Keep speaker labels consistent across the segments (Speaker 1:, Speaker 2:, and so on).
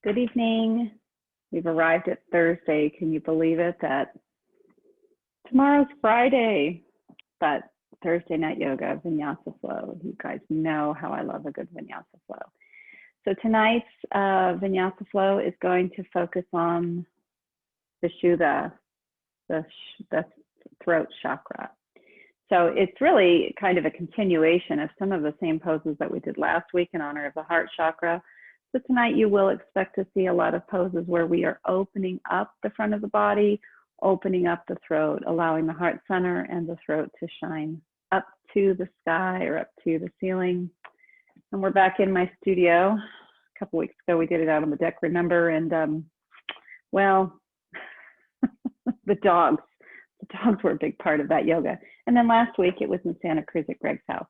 Speaker 1: Good evening. We've arrived at Thursday. Can you believe it that tomorrow's Friday, but Thursday night yoga, Vinyasa flow. You guys know how I love a good Vinyasa flow. So tonight's Vinyasa flow is going to focus on Visshudha, the throat chakra. So it's really kind of a continuation of some of the same poses that we did last week in honor of the heart chakra. So tonight you will expect to see a lot of poses where we are opening up the front of the body, opening up the throat, allowing the heart center and the throat to shine up to the sky or up to the ceiling. And we're back in my studio. A couple weeks ago we did it out on the deck, remember? And well, the dogs were a big part of that yoga. And then last week it was in Santa Cruz at Greg's house.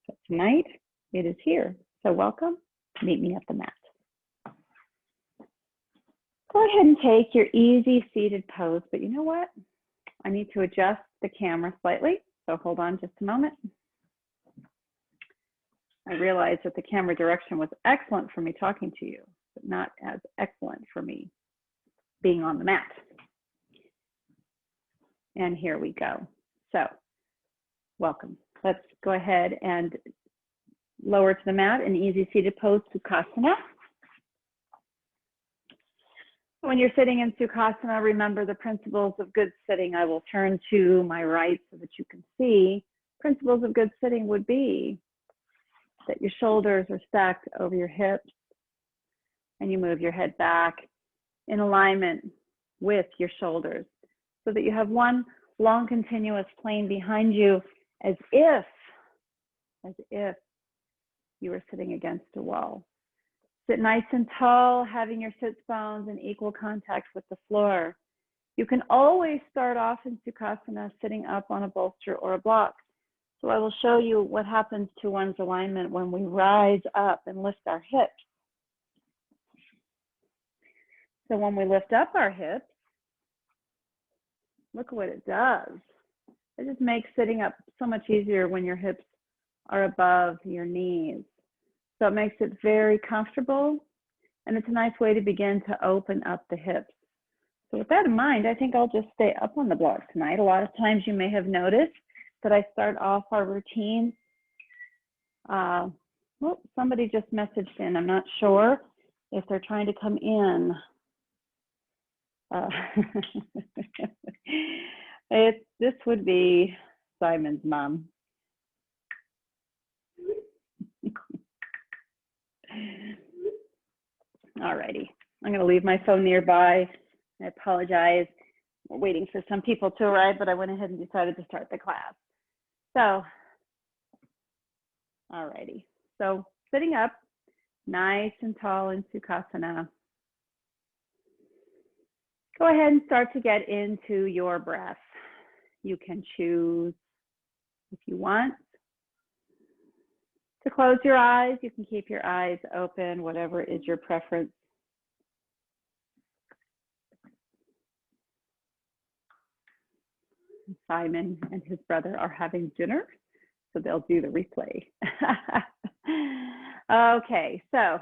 Speaker 1: But tonight it is here. So welcome. Meet me at the mat. Go ahead and take your easy seated pose, but you know what? I need to adjust the camera slightly, so hold on just a moment. I realized that the camera direction was excellent for me talking to you, but not as excellent for me being on the mat. And here we go. So, welcome. Let's go ahead and lower to the mat in easy seated pose, Sukhasana. When you're sitting in Sukhasana, remember the principles of good sitting. I will turn to my right so that you can see. Principles of good sitting would be that your shoulders are stacked over your hips and you move your head back in alignment with your shoulders so that you have one long continuous plane behind you as if you were sitting against a wall. Sit nice and tall, having your sits bones in equal contact with the floor. You can always start off in Sukhasana sitting up on a bolster or a block. So I will show you what happens to one's alignment when we rise up and lift our hips. So when we lift up our hips, look what it does. It just makes sitting up so much easier when your hips are above your knees. So it makes it very comfortable, and it's a nice way to begin to open up the hips. So with that in mind, I think I'll just stay up on the block tonight. A lot of times you may have noticed that I start off our routine. Well, somebody just messaged in. I'm not sure if they're trying to come in. This would be Simon's mom. Alrighty, I'm going to leave my phone nearby. I apologize. We're waiting for some people to arrive, but I went ahead and decided to start the class. So, alrighty. So sitting up, nice and tall in Sukhasana. Go ahead and start to get into your breath. You can choose, if you want, to close your eyes. You can keep your eyes open, whatever is your preference. Simon and his brother are having dinner, so they'll do the replay. Okay, so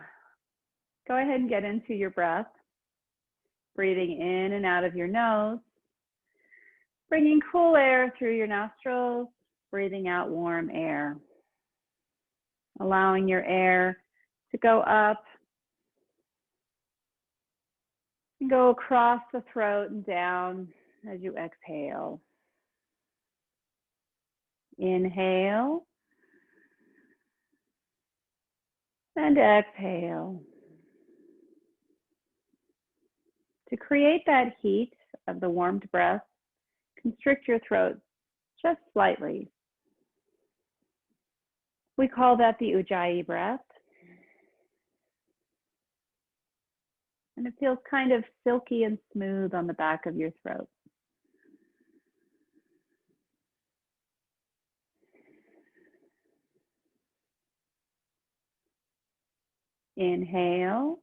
Speaker 1: go ahead and get into your breath, breathing in and out of your nose, bringing cool air through your nostrils, breathing out warm air. Allowing your air to go up and go across the throat and down as you exhale. Inhale and exhale. To create that heat of the warmed breath, constrict your throat just slightly. We call that the Ujjayi breath. And it feels kind of silky and smooth on the back of your throat. Inhale.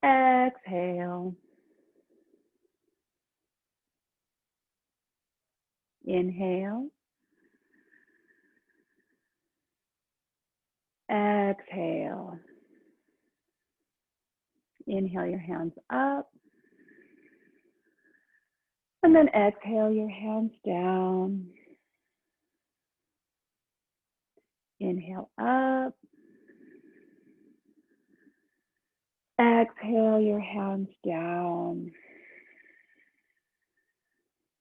Speaker 1: Exhale. Inhale. exhale. Inhale your hands up. And then exhale your hands down. Inhale up. Exhale your hands down.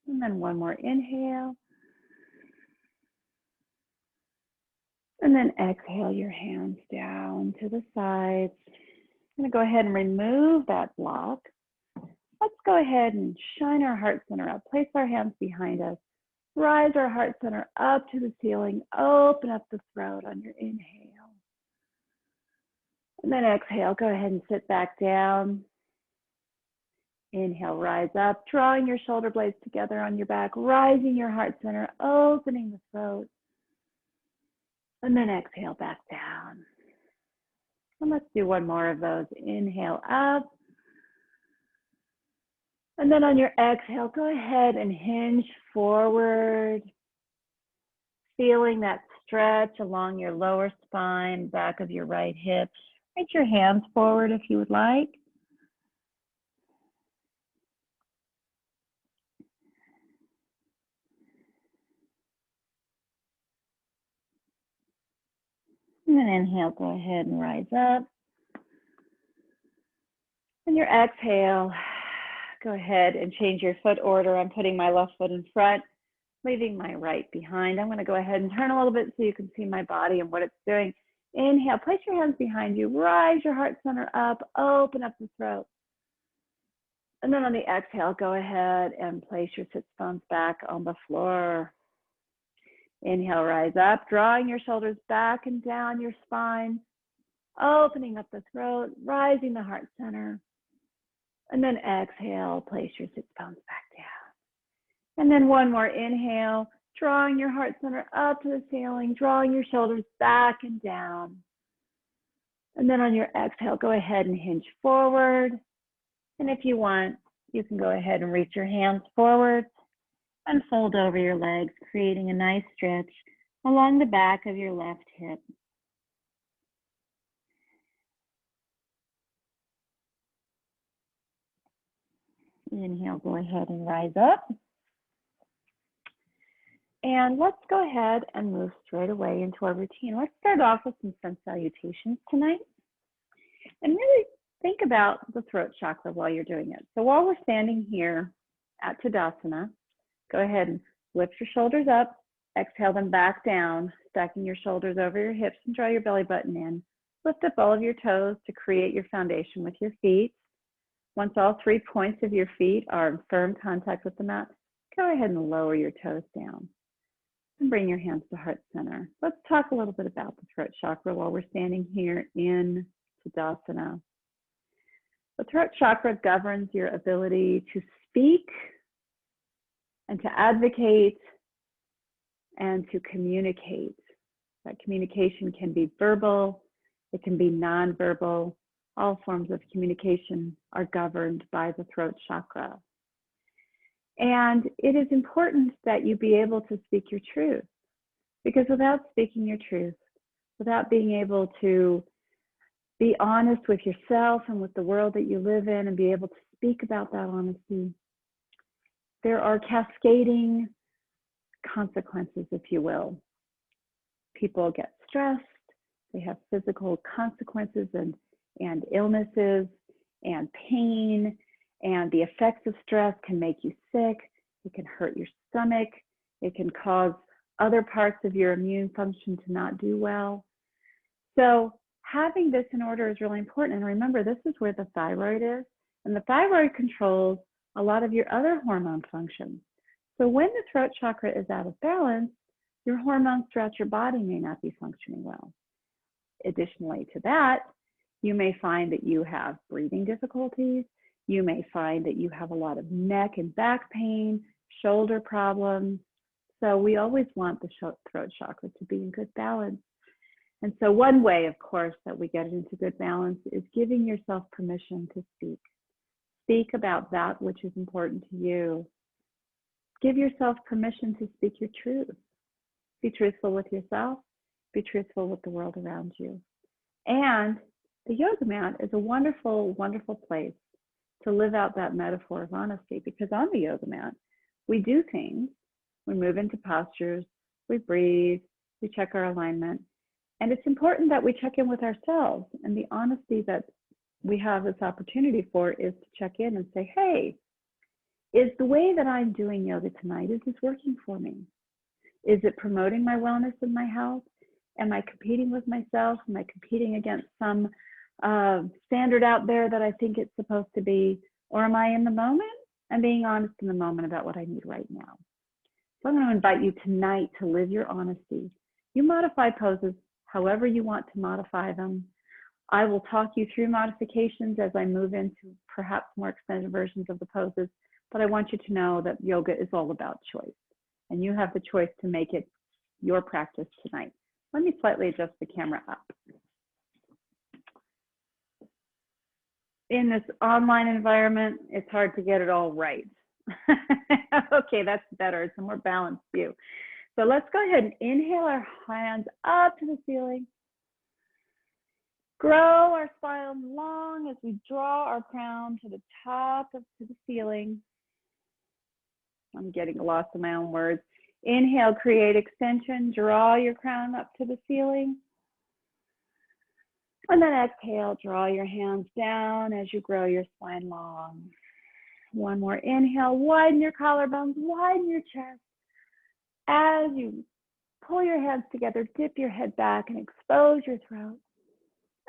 Speaker 1: And then one more inhale. And then exhale your hands down to the sides. I'm going to go ahead and remove that block. Let's go ahead and shine our heart center up. Place our hands behind us. Rise our heart center up to the ceiling. Open up the throat on your inhale. And then exhale, go ahead and sit back down. Inhale, rise up, drawing your shoulder blades together on your back, rising your heart center, opening the throat. And then exhale back down. And let's do one more of those. Inhale up. And then on your exhale, go ahead and hinge forward, feeling that stretch along your lower spine, back of your right hip. Reach your hands forward if you would like. And then inhale, go ahead and rise up. And your exhale, go ahead and change your foot order. I'm putting my left foot in front, leaving my right behind. I'm going to go ahead and turn a little bit so you can see my body and what it's doing. Inhale, place your hands behind you, rise your heart center up, open up the throat. And then on the exhale, go ahead and place your sits bones back on the floor. Inhale, rise up, drawing your shoulders back and down your spine, opening up the throat, rising the heart center. And then exhale, place your sits bones back down. And then one more inhale, drawing your heart center up to the ceiling, drawing your shoulders back and down. And then on your exhale, go ahead and hinge forward. And if you want, you can go ahead and reach your hands forward and fold over your legs, creating a nice stretch along the back of your left hip. Inhale, go ahead and rise up. And let's go ahead and move straight away into our routine. Let's start off with some sun salutations tonight. And really think about the throat chakra while you're doing it. So while we're standing here at Tadasana, go ahead and lift your shoulders up, exhale them back down, stacking your shoulders over your hips and draw your belly button in. Lift up all of your toes to create your foundation with your feet. Once all 3 points of your feet are in firm contact with the mat, go ahead and lower your toes down and bring your hands to heart center. Let's talk a little bit about the throat chakra while we're standing here in Tadasana. The throat chakra governs your ability to speak and to advocate and to communicate. That communication can be verbal, it can be nonverbal. All forms of communication are governed by the throat chakra. And it is important that you be able to speak your truth, because without speaking your truth, without being able to be honest with yourself and with the world that you live in and be able to speak about that honesty, there are cascading consequences, if you will. People get stressed, they have physical consequences and illnesses and pain, and the effects of stress can make you sick, it can hurt your stomach, it can cause other parts of your immune function to not do well. So having this in order is really important. And remember, this is where the thyroid is, and the thyroid controls a lot of your other hormone functions. So when the throat chakra is out of balance, your hormones throughout your body may not be functioning well. Additionally to that, you may find that you have breathing difficulties. You may find that you have a lot of neck and back pain, shoulder problems. So we always want the throat chakra to be in good balance. And so one way, of course, that we get it into good balance is giving yourself permission to speak. Speak about that which is important to you. Give yourself permission to speak your truth. Be truthful with yourself. Be truthful with the world around you. And the yoga mat is a wonderful, wonderful place to live out that metaphor of honesty, because on the yoga mat, we do things, we move into postures, we breathe, we check our alignment. And it's important that we check in with ourselves, and the honesty that we have this opportunity for is to check in and say, hey, is the way that I'm doing yoga tonight, is this working for me? Is it promoting my wellness and my health? Am I competing with myself? Am I competing against some standard out there that I think it's supposed to be? Or am I in the moment and being honest in the moment about what I need right now? So I'm going to invite you tonight to live your honesty. You modify poses however you want to modify them. I will talk you through modifications as I move into perhaps more extended versions of the poses, but I want you to know that yoga is all about choice, and you have the choice to make it your practice tonight. Let me slightly adjust the camera up. In this online environment, it's hard to get it all right. Okay, that's better. It's a more balanced view. So let's go ahead and inhale our hands up to the ceiling. Grow our spine long as we draw our crown to the top of the ceiling. I'm getting lost in my own words. Inhale, create extension, draw your crown up to the ceiling. And then exhale, draw your hands down as you grow your spine long. One more inhale, widen your collarbones, widen your chest. As you pull your hands together, dip your head back and expose your throat.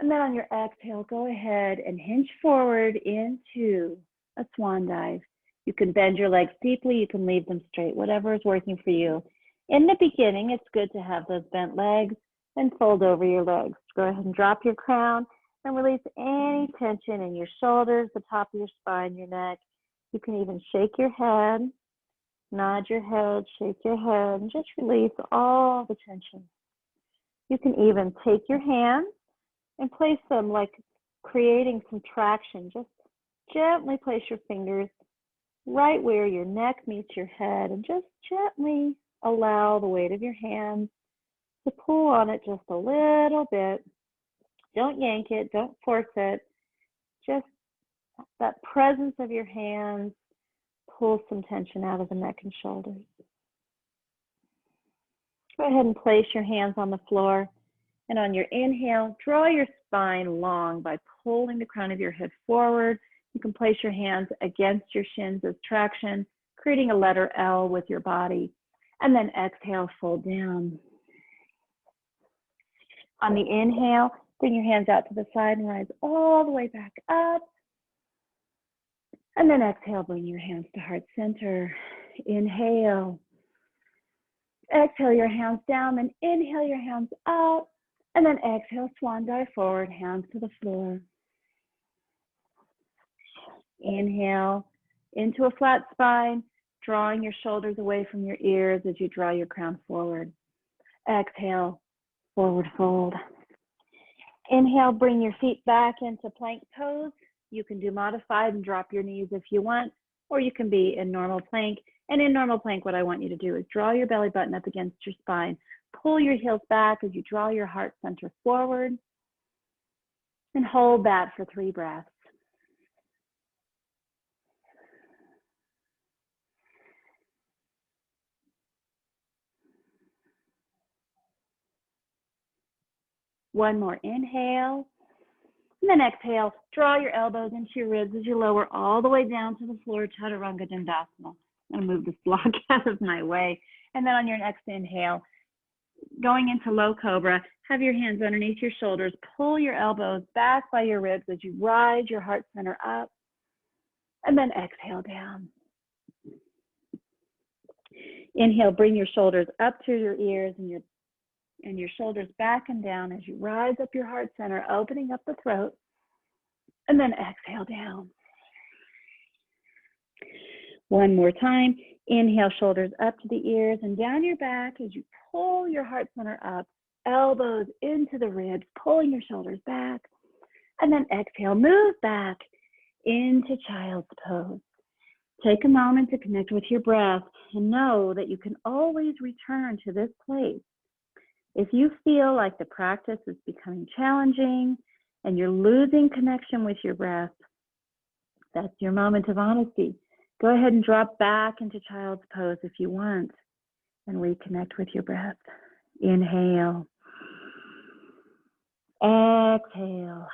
Speaker 1: And then on your exhale, go ahead and hinge forward into a swan dive. You can bend your legs deeply, you can leave them straight, whatever is working for you. In the beginning, it's good to have those bent legs and fold over your legs. Go ahead and drop your crown and release any tension in your shoulders, the top of your spine, your neck. You can even shake your head, nod your head, shake your head, and just release all the tension. You can even take your hands and place them like creating some traction. Just gently place your fingers right where your neck meets your head, and just gently allow the weight of your hands to pull on it just a little bit. Don't yank it, don't force it. Just that presence of your hands pulls some tension out of the neck and shoulders. Go ahead and place your hands on the floor. And on your inhale, draw your spine long by pulling the crown of your head forward. You can place your hands against your shins as traction, creating a letter L with your body. And then exhale, fold down. On the inhale, bring your hands out to the side and rise all the way back up. And then exhale, bring your hands to heart center. Inhale. Exhale your hands down, then inhale your hands up. And then exhale, swan dive forward, hands to the floor. Inhale into a flat spine, drawing your shoulders away from your ears as you draw your crown forward. Exhale, forward fold. Inhale, bring your feet back into plank pose. You can do modified and drop your knees if you want, or you can be in normal plank. And in normal plank, what I want you to do is draw your belly button up against your spine. Pull your heels back as you draw your heart center forward. And hold that for 3 breaths. One more inhale. And then exhale, draw your elbows into your ribs as you lower all the way down to the floor, Chaturanga Dandasana. I'm going to move this block out of my way. And then on your next inhale, going into low cobra, have your hands underneath your shoulders, pull your elbows back by your ribs as you rise your heart center up, and then exhale down. Inhale, bring your shoulders up to your ears and your shoulders back and down as you rise up your heart center, opening up the throat, and then exhale down. One more time. Inhale, shoulders up to the ears and down your back as you pull your heart center up, elbows into the ribs, pulling your shoulders back. And then exhale, move back into child's pose. Take a moment to connect with your breath and know that you can always return to this place If you feel like the practice is becoming challenging and you're losing connection with your breath, that's your moment of honesty. Go ahead and drop back into child's pose if you want and reconnect with your breath. Inhale. Exhale.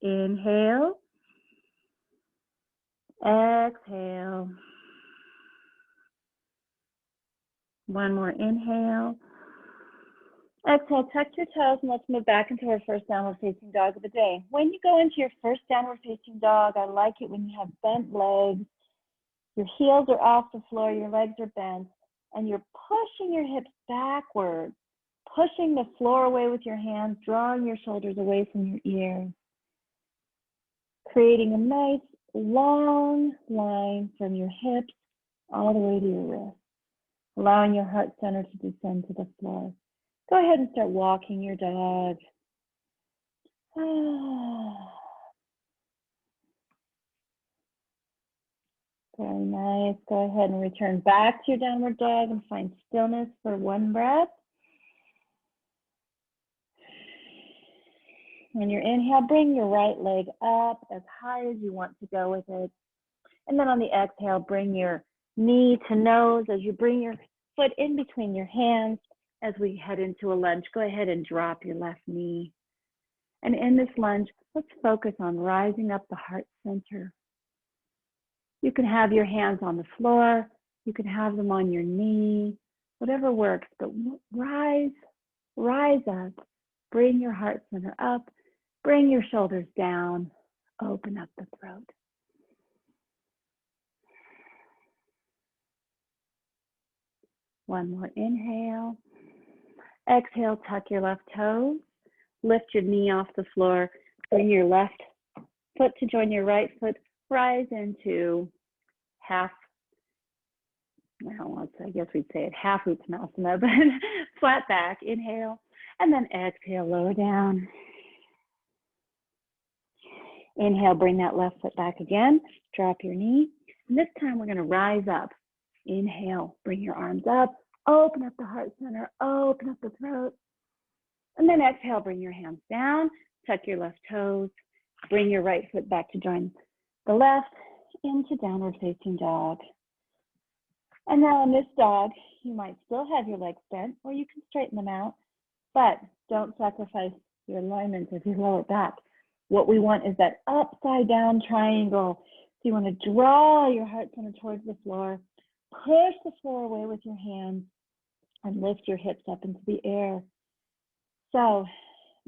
Speaker 1: Inhale. Exhale. One more inhale. Exhale, tuck your toes, and let's move back into our first downward facing dog of the day. When you go into your first downward facing dog, I like it when you have bent legs, your heels are off the floor, your legs are bent, and you're pushing your hips backward, pushing the floor away with your hands, drawing your shoulders away from your ears, creating a nice long line from your hips all the way to your wrist, allowing your heart center to descend to the floor. Go ahead and start walking your dog. Very nice. Go ahead and return back to your downward dog and find stillness for one breath. On your inhale, bring your right leg up as high as you want to go with it. And then on the exhale, bring your knee to nose as you bring your foot in between your hands. As we head into a lunge, go ahead and drop your left knee. And in this lunge, let's focus on rising up the heart center. You can have your hands on the floor. You can have them on your knee, whatever works, but rise up. Bring your heart center up. Bring your shoulders down. Open up the throat. One more inhale. Exhale, tuck your left toes. Lift your knee off the floor. Bring your left foot to join your right foot. Rise into half, well, I guess we'd say it half Uttanasana, but flat back. Inhale, and then exhale, lower down. Inhale, bring that left foot back again. Drop your knee. And this time we're going to rise up. Inhale, bring your arms up. Open up the heart center. Open up the throat. And then exhale, bring your hands down. Tuck your left toes. Bring your right foot back to join the left into downward facing dog. And now in this dog, you might still have your legs bent or you can straighten them out, but don't sacrifice your alignment of your lower back. What we want is that upside down triangle. So you want to draw your heart center towards the floor, push the floor away with your hands, and lift your hips up into the air. So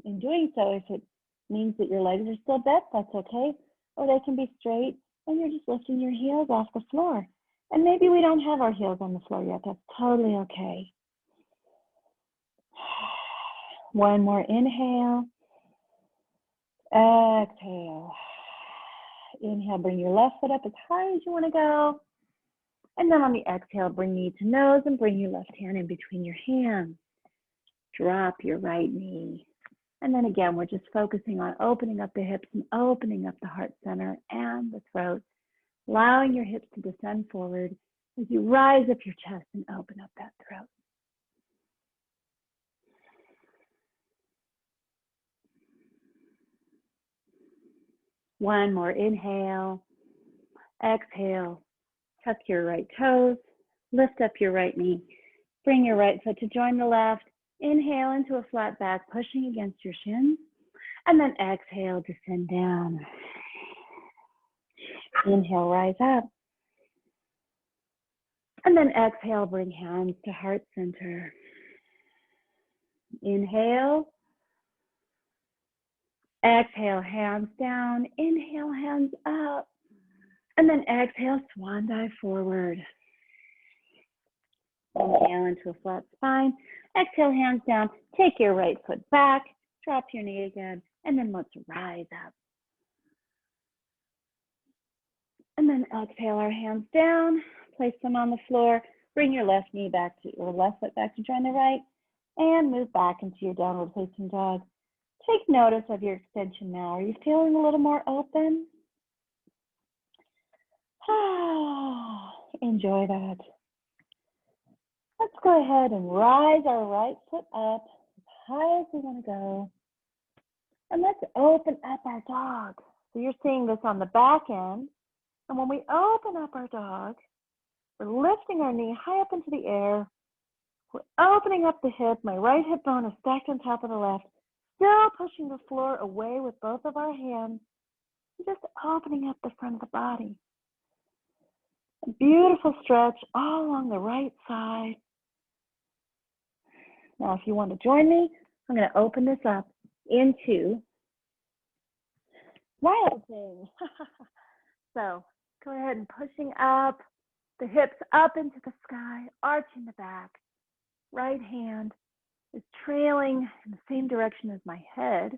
Speaker 1: in doing so, if it means that your legs are still bent, that's okay. Or they can be straight and you're just lifting your heels off the floor. And maybe we don't have our heels on the floor yet. That's totally okay. One more inhale. Exhale. Inhale, bring your left foot up as high as you want to go. And then on the exhale, bring knee to nose and bring your left hand in between your hands. Drop your right knee. And then again, we're just focusing on opening up the hips and opening up the heart center and the throat, allowing your hips to descend forward as you rise up your chest and open up that throat. One more inhale. Exhale. Tuck your right toes. Lift up your right knee. Bring your right foot to join the left. Inhale into a flat back, pushing against your shins. And then exhale, descend down. Inhale, rise up. And then exhale, bring hands to heart center. Inhale. Exhale, hands down. Inhale, hands up. And then exhale, Swan Dive forward. Inhale into a flat spine. Exhale, hands down. Take your right foot back. Drop your knee again. And then let's rise up. And then exhale our hands down. Place them on the floor. Bring your left knee back to your left foot back to join the right. And move back into your downward facing dog. Take notice of your extension now. Are you feeling a little more open? Enjoy that.
Speaker 2: Let's go ahead and rise our right foot up as high as we want to go. And let's open up our dog. So you're seeing this on the back end. And when we open up our dog, we're lifting our knee high up into the air. We're opening up the hip. My right hip bone is stacked on top of the left. Still pushing the floor away with both of our hands. Just opening up the front of the body. A beautiful stretch all along the right side. Now, if you want to join me, I'm going to open this up into wild thing. So go ahead and pushing up, the hips up into the sky, arching the back. Right hand is trailing in the same direction as my head,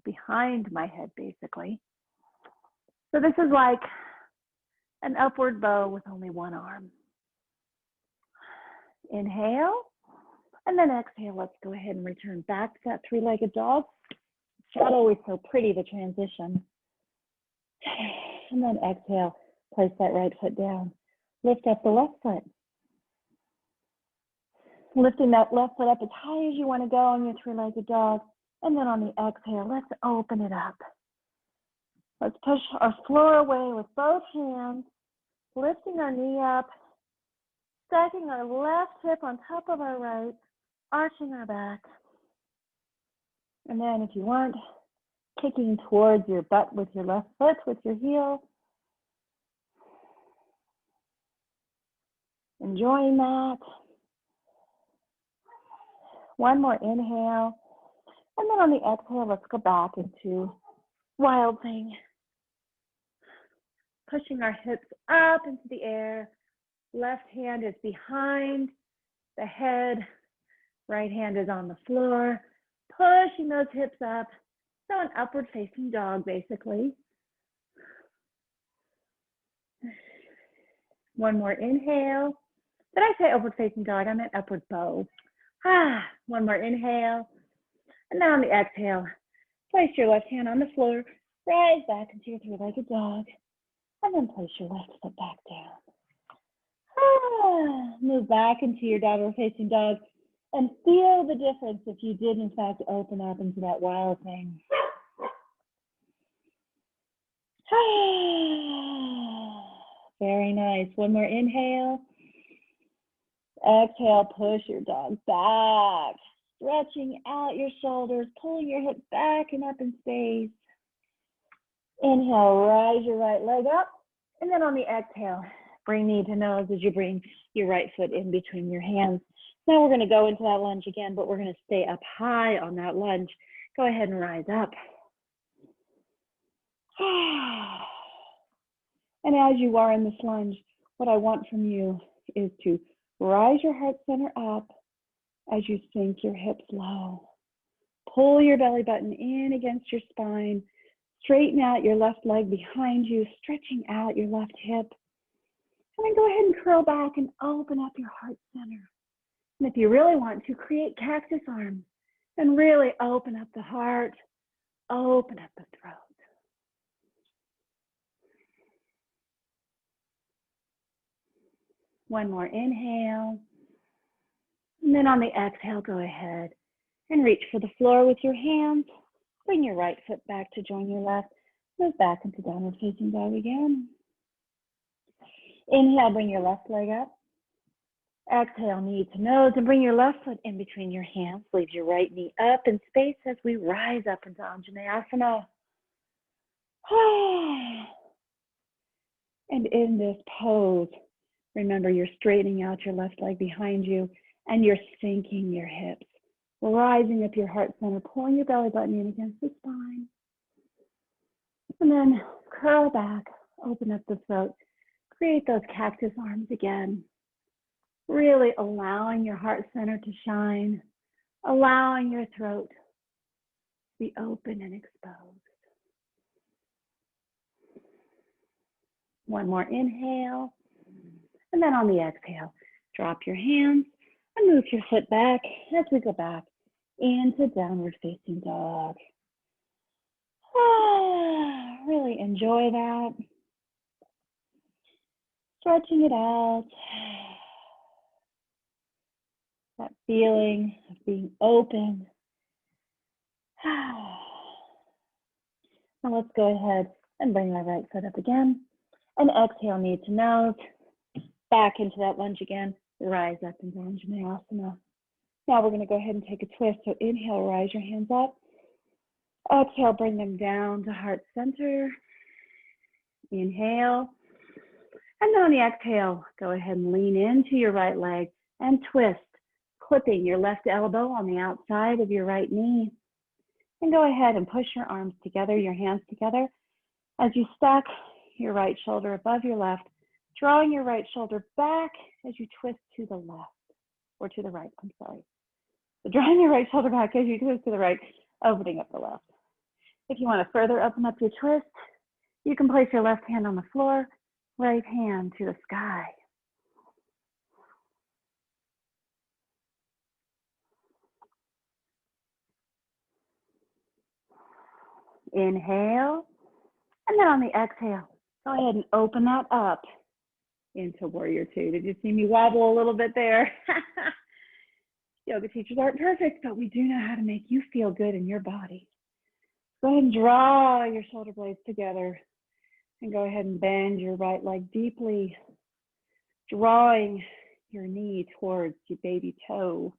Speaker 2: behind my head basically. So this is like an upward bow with only one arm. Inhale, and then exhale. Let's go ahead and return back to that three-legged dog. It's not always so pretty, the transition. And then exhale, place that right foot down. Lift up the left foot. Lifting that left foot up as high as you want to go on your three-legged dog. And then on the exhale, let's open it up. Let's push our floor away with both hands, lifting our knee up, stacking our left hip on top of our right, arching our back. And then if you want, kicking towards your butt with your left foot, with your heel. Enjoying that. One more inhale. And then on the exhale, let's go back into wild thing. Pushing our hips up into the air. Left hand is behind the head. Right hand is on the floor. Pushing those hips up. So an upward facing dog, basically. One more inhale. Did I say upward facing dog? I meant upward bow. One more inhale. And now on the exhale, place your left hand on the floor. Rise back into your three-legged dog. And then place your left foot back down. Move back into your downward facing dog. And feel the difference if you did, in fact, open up into that wild thing. Very nice. One more inhale. Exhale, push your dog back. Stretching out your shoulders, pulling your hips back and up in space. Inhale, rise your right leg up. And then on the exhale, bring knee to nose as you bring your right foot in between your hands. Now we're going to go into that lunge again, but we're going to stay up high on that lunge. Go ahead and rise up. And as you are in this lunge, what I want from you is to rise your heart center up as you sink your hips low. Pull your belly button in against your spine. Straighten out your left leg behind you, stretching out your left hip. And then go ahead and curl back and open up your heart center. And if you really want to, create cactus arms and really open up the heart, open up the throat. One more inhale. And then on the exhale, go ahead and reach for the floor with your hands. Bring your right foot back to join your left. Move back into downward facing dog again. Inhale, bring your left leg up. Exhale, knee to nose, and bring your left foot in between your hands. Leave your right knee up in space as we rise up into Anjaneyasana. And in this pose, remember you're straightening out your left leg behind you and you're sinking your hips, rising up your heart center, pulling your belly button in against the spine. And then curl back, open up the throat, create those cactus arms again. Really allowing your heart center to shine, allowing your throat to be open and exposed. One more inhale. And then on the exhale, drop your hands and move your foot back as we go back into downward facing dog. Really enjoy that. Stretching it out. That feeling of being open. Now let's go ahead and bring our right foot up again. And exhale, knee to nose. Back into that lunge again. Rise up into Vinyasa. Now we're going to go ahead and take a twist. So inhale, rise your hands up. Exhale, bring them down to heart center. Inhale. And then on the exhale, go ahead and lean into your right leg and twist, clipping your left elbow on the outside of your right knee. And go ahead and push your arms together, your hands together, as you stack your right shoulder above your left, drawing your right shoulder back as you twist to the left, or to the right, I'm sorry. So drawing your right shoulder back as you twist to the right, opening up the left. If you want to further open up your twist, you can place your left hand on the floor, right hand to the sky. Inhale, and then on the exhale, go ahead and open that up into Warrior Two. Did you see me wobble a little bit there? Yoga teachers aren't perfect, but we do know how to make you feel good in your body. Go ahead and draw your shoulder blades together and go ahead and bend your right leg deeply, drawing your knee towards your baby toe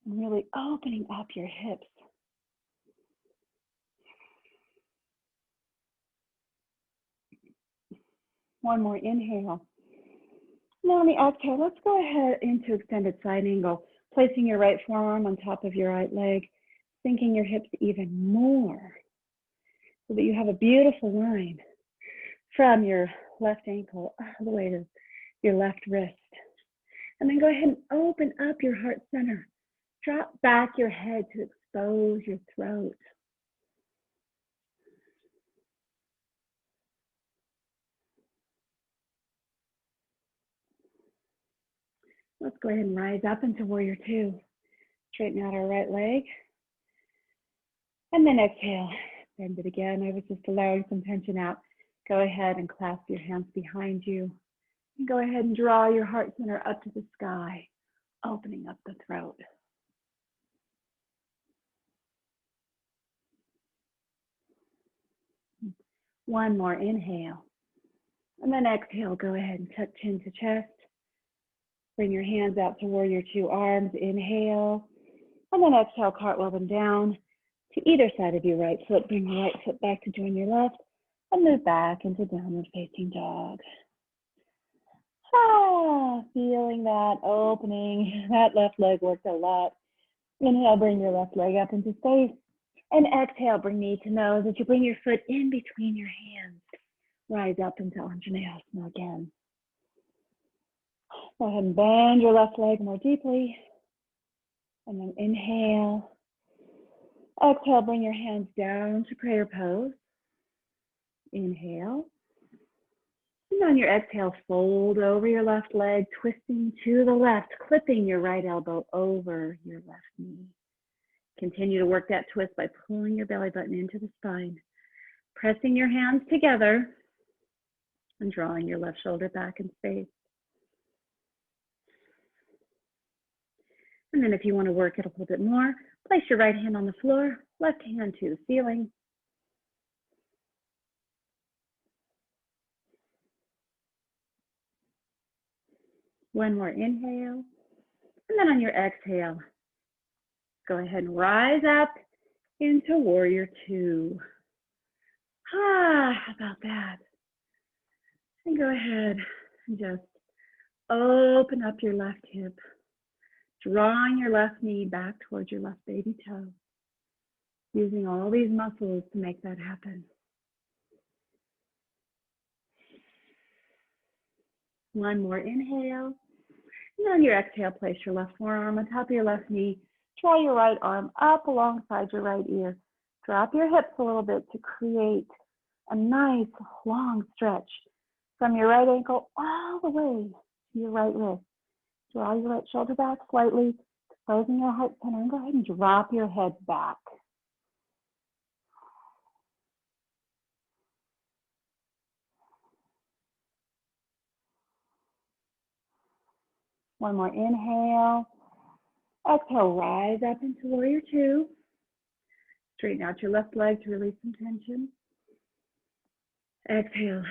Speaker 2: and really opening up your hips. One more inhale. Now on the exhale, let's go ahead into extended side angle, placing your right forearm on top of your right leg, sinking your hips even more so that you have a beautiful line from your left ankle all the way to your left wrist. And then go ahead and open up your heart center. Drop back your head to expose your throat. Let's go ahead and rise up into Warrior Two. Straighten out our right leg. And then exhale, bend it again. I was just allowing some tension out. Go ahead and clasp your hands behind you. And go ahead and draw your heart center up to the sky, opening up the throat. One more inhale. And then exhale, go ahead and tuck chin to chest. Bring your hands out to Warrior Two, arms, inhale. And then exhale, cartwheel them down to either side of your right foot. Bring your right foot back to join your left and move back into downward facing dog. Feeling that opening. That left leg worked a lot. Inhale, bring your left leg up into space. And exhale, bring knee to nose as you bring your foot in between your hands. Rise up into Anjaneyasana again. Go ahead and bend your left leg more deeply. And then inhale. Exhale, bring your hands down to prayer pose. Inhale. And on your exhale, fold over your left leg, twisting to the left, clipping your right elbow over your left knee. Continue to work that twist by pulling your belly button into the spine, pressing your hands together, and drawing your left shoulder back in space. And then if you want to work it a little bit more, place your right hand on the floor, left hand to the ceiling. One more inhale. And then on your exhale, go ahead and rise up into Warrior Two. How about that? And go ahead and just open up your left hip, drawing your left knee back towards your left baby toe, using all these muscles to make that happen. One more inhale. And on your exhale, place your left forearm on top of your left knee. Draw your right arm up alongside your right ear. Drop your hips a little bit to create a nice long stretch from your right ankle all the way to your right wrist. Draw your right shoulder back slightly, exposing your heart center, and go ahead and drop your head back. One more inhale.
Speaker 1: Exhale, rise up into warrior two. Straighten out your left leg to release some tension. Exhale,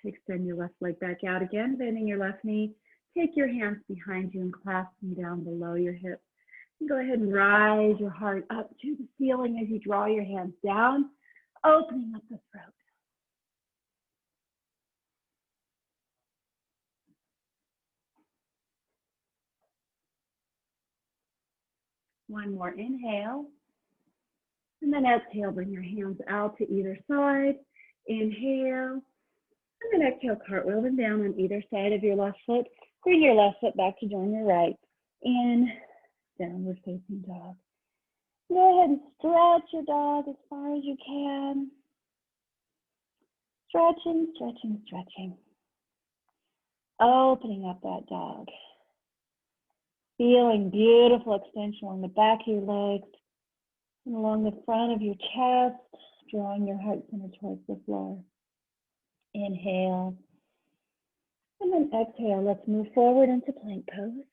Speaker 1: extend your left leg back out again, bending your left knee. Take your hands behind you and clasp them down below your hips. And go ahead and rise your heart up to the ceiling as you draw your hands down, opening up the throat. One more inhale. And then exhale, bring your hands out to either side. Inhale. And then exhale, cartwheel them down on either side of your left foot. Bring your left foot back to join your right. In downward facing dog. Go ahead and stretch your dog as far as you can. Stretching, stretching, stretching. Opening up that dog. Feeling beautiful extension along the back of your legs and along the front of your chest, drawing your heart center towards the floor. Inhale. And then exhale. Let's move forward into plank pose.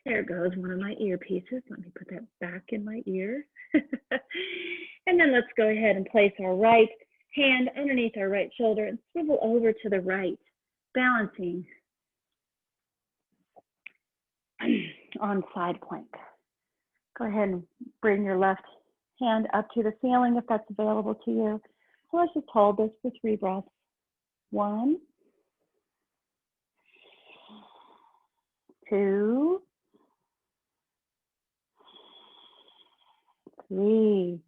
Speaker 1: There goes one of my earpieces. Let me put that back in my ear. And then let's go ahead and place our right hand underneath our right shoulder and swivel over to the right, balancing on side plank. Go ahead and bring your left hand up to the ceiling if that's available to you. So let's just hold this for 3 breaths. 1, 2, 3.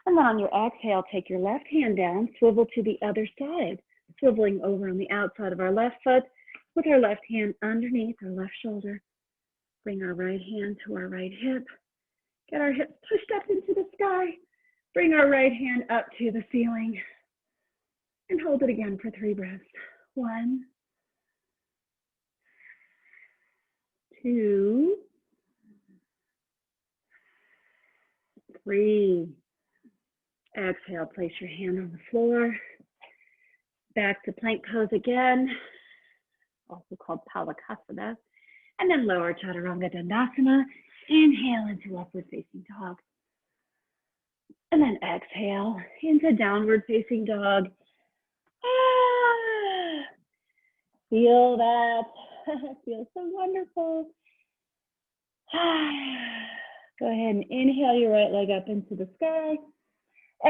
Speaker 1: And then on your exhale, take your left hand down, swivel to the other side, swiveling over on the outside of our left foot with our left hand underneath our left shoulder. Bring our right hand to our right hip. Get our hips pushed up into the sky. Bring our right hand up to the ceiling. And hold it again for 3 breaths. 1, 2, 3. Exhale, place your hand on the floor. Back to plank pose again, also called Sukhasana. And then lower Chaturanga Tadasana. Inhale into upward facing dog. And then exhale into downward facing dog. Feel that. Feels so wonderful. Go ahead and inhale your right leg up into the sky.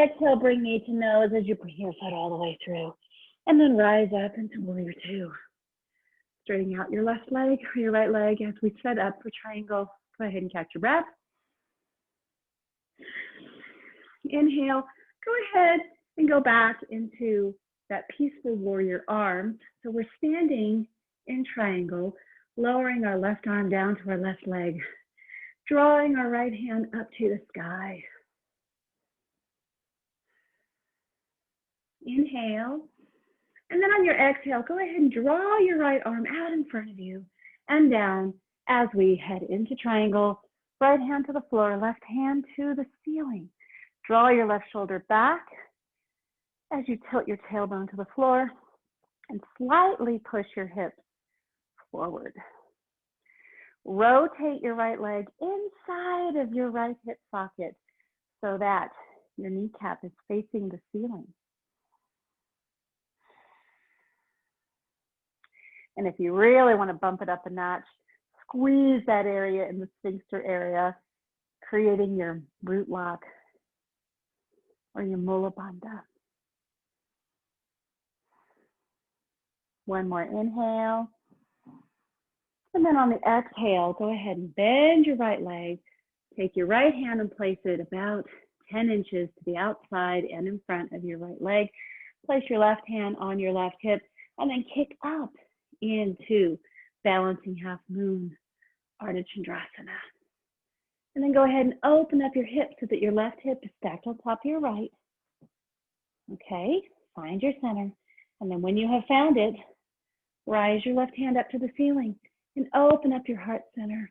Speaker 1: Exhale, bring knee to nose as you bring your foot all the way through. And then rise up into warrior two. Straightening out your left leg or your right leg as we set up for triangle. Go ahead and catch your breath. Inhale, go ahead and go back into that peaceful warrior arms. So we're standing in triangle, lowering our left arm down to our left leg, drawing our right hand up to the sky. Inhale, and then on your exhale, go ahead and draw your right arm out in front of you and down as we head into triangle. Right hand to the floor, left hand to the ceiling. Draw your left shoulder back as you tilt your tailbone to the floor and slightly push your hips forward. Rotate your right leg inside of your right hip socket so that your kneecap is facing the ceiling. And if you really want to bump it up a notch, squeeze that area in the sphincter area, creating your root lock or your mula bandha. One more inhale. And then on the exhale, go ahead and bend your right leg. Take your right hand and place it about 10 inches to the outside and in front of your right leg. Place your left hand on your left hip and then kick up into balancing half moon, Ardha Chandrasana. And then go ahead and open up your hips so that your left hip is stacked on top of your right. Okay, find your center. And then when you have found it, rise your left hand up to the ceiling and open up your heart center.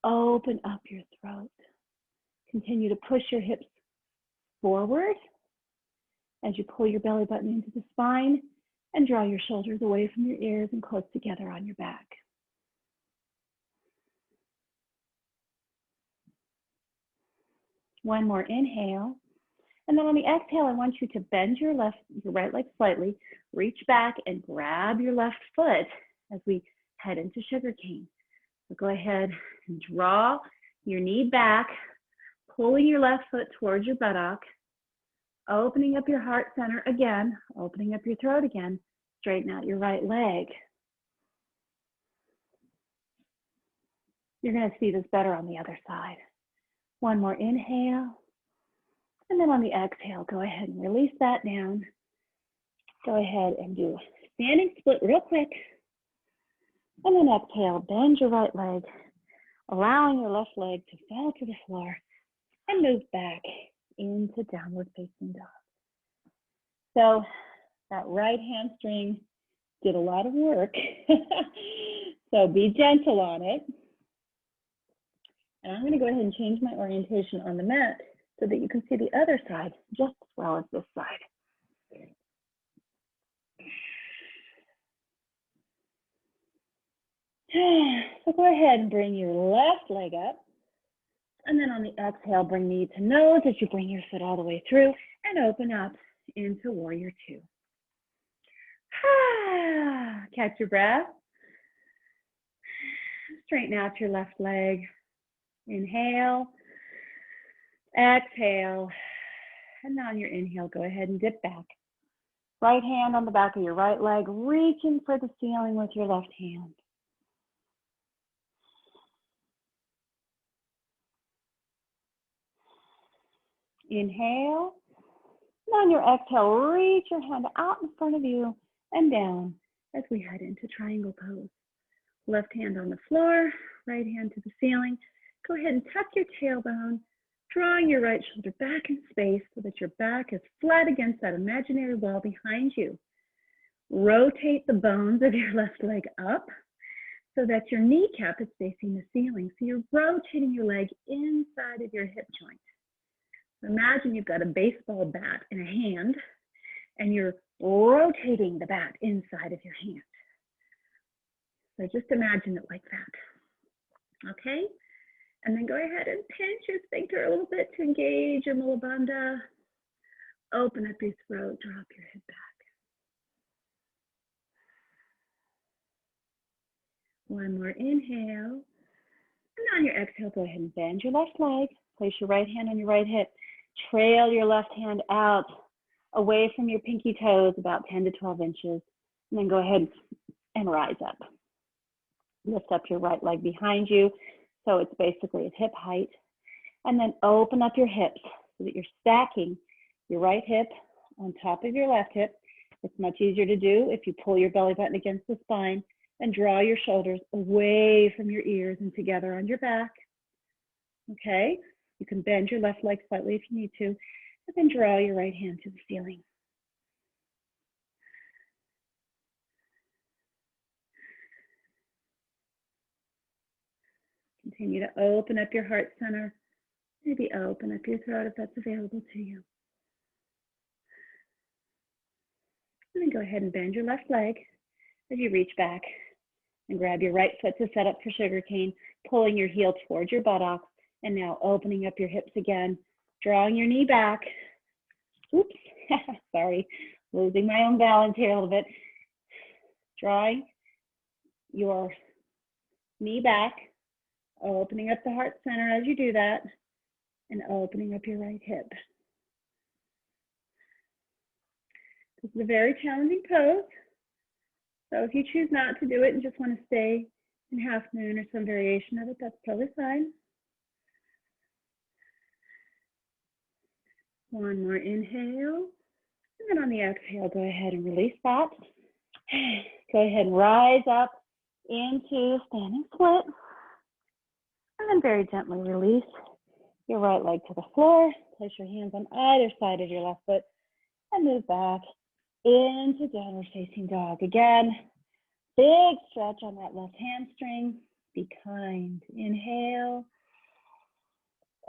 Speaker 1: Open up your throat. Continue to push your hips forward as you pull your belly button into the spine and draw your shoulders away from your ears and close together on your back. One more inhale. And then on the exhale, I want you to bend your right leg slightly, reach back and grab your left foot as we head into sugar cane. So go ahead and draw your knee back, pulling your left foot towards your buttock, opening up your heart center again, opening up your throat again, straighten out your right leg. You're going to see this better on the other side. One more inhale. And then on the exhale, go ahead and release that down. Go ahead and do standing split real quick. And then exhale, bend your right leg, allowing your left leg to fall to the floor and move back into downward facing dog. So that right hamstring did a lot of work. So be gentle on it. And I'm going to go ahead and change my orientation on the mat so that you can see the other side just as well as this side. So go ahead and bring your left leg up. And then on the exhale, bring knee to nose as you bring your foot all the way through and open up into warrior two. Catch your breath. Straighten out your left leg. Inhale. Exhale. And now on your inhale, go ahead and dip back. Right hand on the back of your right leg, reaching for the ceiling with your left hand. Inhale. And on your exhale, reach your hand out in front of you and down as we head into triangle pose. Left hand on the floor, right hand to the ceiling. Go ahead and tuck your tailbone, drawing your right shoulder back in space so that your back is flat against that imaginary wall behind you. Rotate the bones of your left leg up so that your kneecap is facing the ceiling. So you're rotating your leg inside of your hip joint. Imagine you've got a baseball bat in a hand and you're rotating the bat inside of your hand. So just imagine it like that. Okay? And then go ahead and pinch your sphincter a little bit to engage your Mula Bandha. Open up your throat, drop your head back. One more inhale. And on your exhale, go ahead and bend your left leg. Place your right hand on your right hip. Trail your left hand out away from your pinky toes about 10 to 12 inches. And then go ahead and rise up. Lift up your right leg behind you. So it's basically at hip height. And then open up your hips so that you're stacking your right hip on top of your left hip. It's much easier to do if you pull your belly button against the spine and draw your shoulders away from your ears and together on your back. Okay? You can bend your left leg slightly if you need to, and then draw your right hand to the ceiling. Continue to open up your heart center. Maybe open up your throat if that's available to you. And then go ahead and bend your left leg as you reach back and grab your right foot to set up for sugar cane, pulling your heel towards your buttocks. And now opening up your hips again, drawing your knee back. Oops, sorry, losing my own balance here a little bit. Drawing your knee back, opening up the heart center as you do that, and opening up your right hip. This is a very challenging pose. So if you choose not to do it and just want to stay in half moon or some variation of it, that's totally fine. One more inhale, and then on the exhale, go ahead and release that. Go ahead and rise up into standing split, and then very gently release your right leg to the floor. Place your hands on either side of your left foot and move back into downward facing dog. Again, big stretch on that left hamstring. Be kind. Inhale,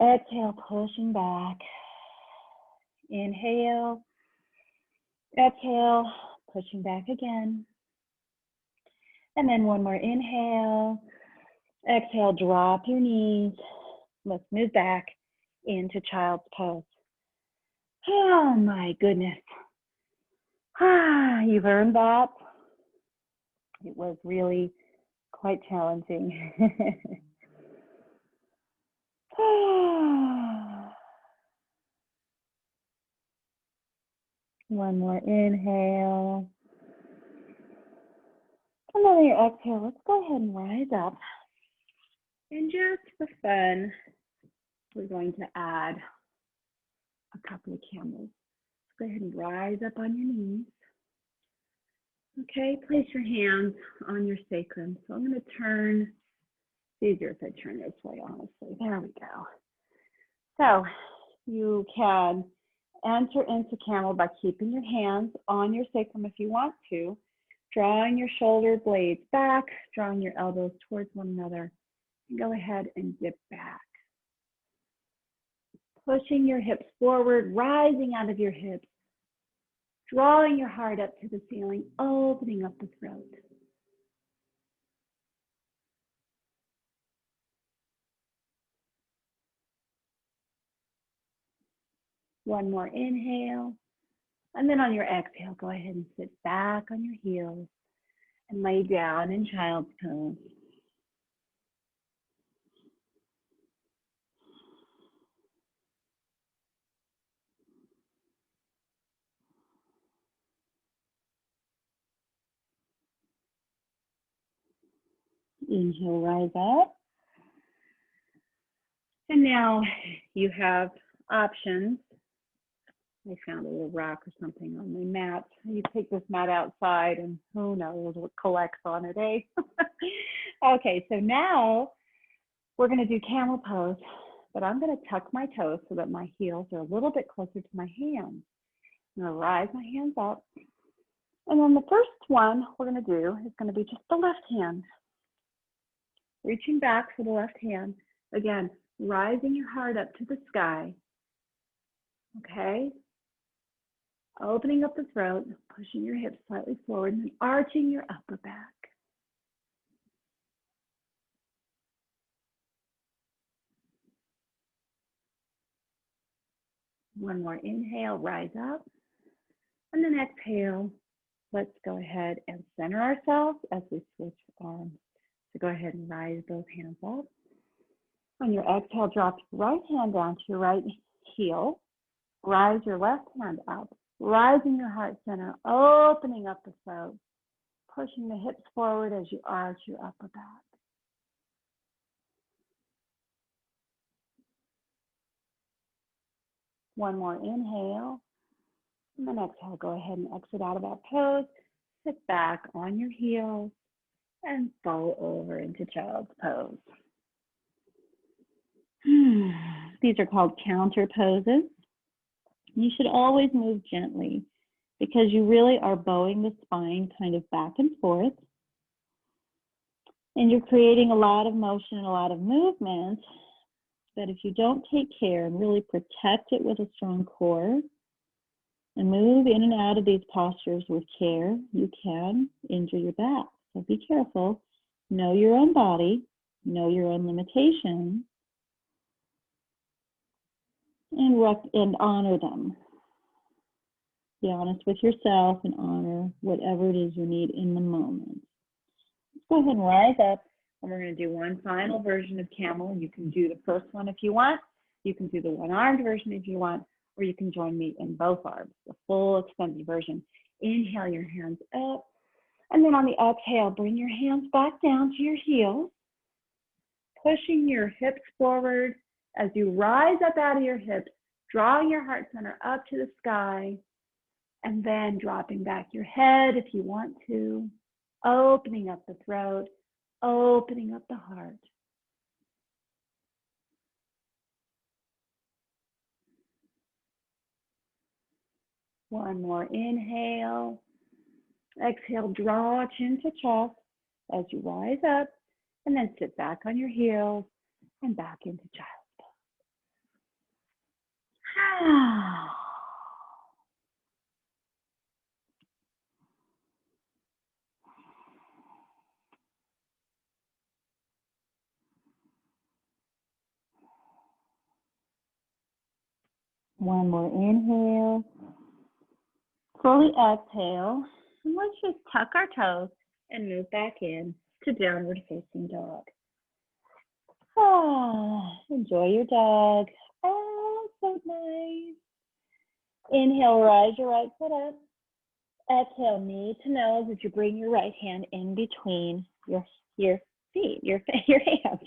Speaker 1: exhale, pushing back. Inhale, exhale, pushing back again. And then one more inhale, exhale, drop your knees. Let's move back
Speaker 2: into child's pose. Oh my goodness. You've earned that. It was really quite challenging. One more inhale. And then your exhale, let's go ahead and rise up. And just for fun, we're going to add a couple of camels. Go ahead and rise up on your knees. Okay, place your hands on your sacrum. So I'm going to turn, it's easier if I turn this way, honestly. There we go. So you can enter into camel by keeping your hands on your sacrum if you want to, drawing your shoulder blades back, drawing your elbows towards one another, and go ahead and dip back. Pushing your hips forward, rising out of your hips, drawing your heart up to the ceiling, opening up the throat. One more inhale. And then on your exhale, go ahead and sit back on your heels and lay down in child's pose. Inhale, rise up. And now you have options. I found a little rock or something on my mat. You take this mat outside and who knows what collects on it, eh? Okay, so now we're going to do camel pose, but I'm going to tuck my toes so that my heels are a little bit closer to my hands. I'm going to rise my hands up. And then the first one we're going to do is going to be just the left hand. Reaching back for the left hand. Again, rising your heart up to the sky. Okay? Opening up the throat, pushing your hips slightly forward, and then arching your upper back. One more inhale, rise up. And then exhale. Let's go ahead and center ourselves as we switch arms. So go ahead and rise those hands up. On your exhale, drop your right hand down to your right heel. Rise your left hand up, rising your heart center, opening up the throat, pushing the hips forward as you arch your upper back. One more inhale, and then exhale. Go ahead and exit out of that pose. Sit back on your heels and fall over into child's pose. These are called counter poses. You should always move gently because you really are bowing the spine kind of back and forth. And you're creating a lot of motion and a lot of movement. But if you don't take care and really protect it with a strong core and move in and out of these postures with care, you can injure your back. So be careful. Know your own body. Know your own limitations. And honor them. Be honest with yourself and honor whatever it is you need in the moment. Let's go ahead and rise up, and we're going to do one final version of camel. You can do the first one if you want. You can do the one-armed version if you want, or you can join me in both arms, the full extended version. Inhale your hands up, and then on the exhale, bring your hands back down to your heels, pushing your hips forward as you rise up out of your hips, drawing your heart center up to the sky, and then dropping back your head if you want to, opening up the throat, opening up the heart. One more inhale. Exhale, draw chin to chest as you rise up, and then sit back on your heels and back into child's pose. One more inhale. Slowly exhale. And let's just tuck our toes and move back in to downward facing dog. Enjoy your dog. Oh, so nice. Inhale, rise your right foot up. Exhale, knee to nose as you bring your right hand in between your feet, your hands.